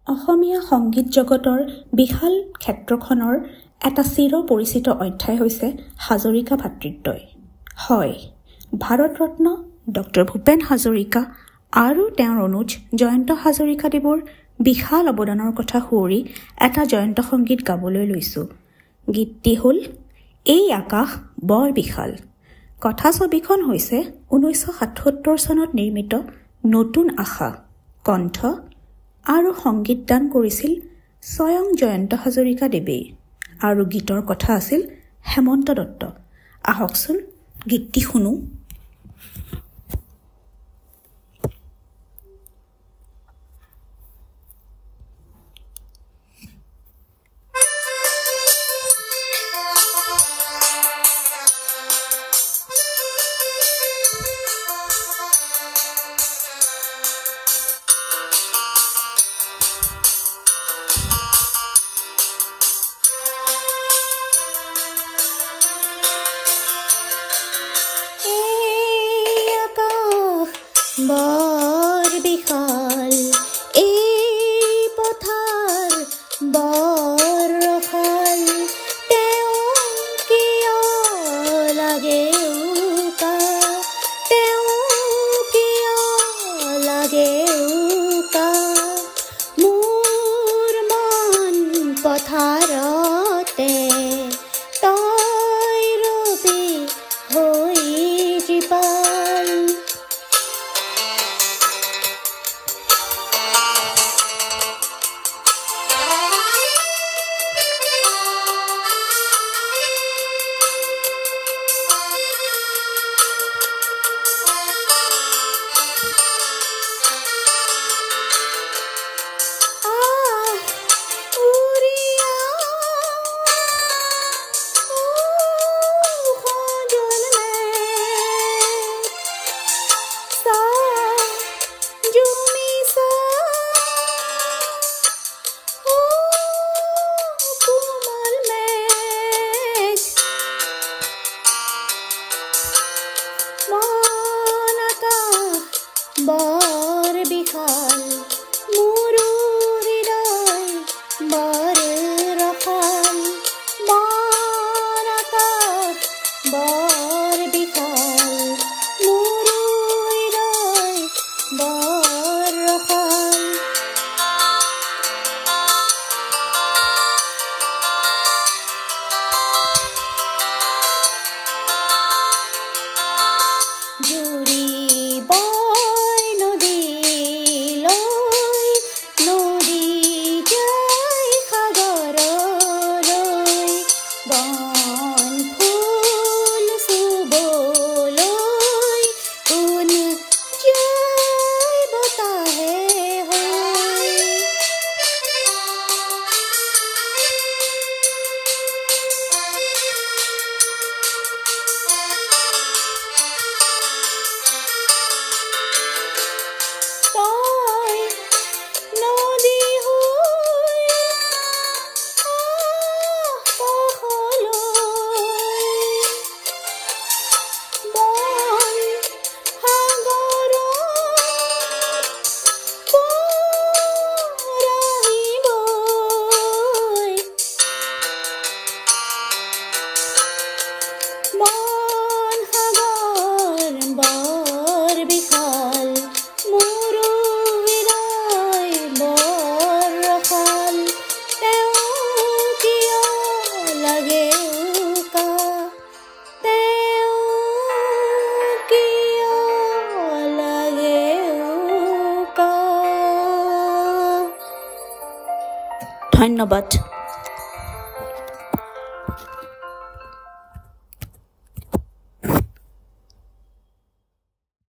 অসমীয়া সংগীত জগতৰ বিশাল ক্ষেত্ৰখনৰ এটা চিৰ পৰিচিত অধ্যায় হৈছে হাজৰিকা ভাতৃদ্বয়। হয়, ভাৰতৰত্ন ডক্টৰ ভূপেন হাজৰিকা আৰু তেওঁৰ অনুজ জয়ন্ত হাজৰিকাদেৱৰ বিশাল অৱদানৰ কথা সুঁৱৰি এটা জয়ন্ত সংগীত গাবলৈ লৈছোঁ। গীতটি হ'ল এই আকাশ বৰ বিশাল। কথা ছবিখন হৈছে 1977 চনত নিৰ্মিত নতুন আশা। কণ্ঠ আৰু সংগীতদান কৰিছিল স্বয়ং জয়ন্ত হাজৰিকাদেৱেই আৰু গীতৰ কথা আছিল হেমন্ত দত্ত। আহকচোন গীতটি শুনো। বৰ বিশাল এই পথাৰ বৰ ৰসাল, তেওঁ কিয় লাগে উকা, তেওঁ কিয় লাগে উকা, মোৰ মন পথাৰতে তই ৰবি হৈ জীপাল। বৰ বিশাল মোৰো হৃদয় বৰ ৰসাল, মন আকাশ বৰ বিশাল মোৰো হৃদয় বৰ ৰসাল। জুৰিব ধন্যবাদ।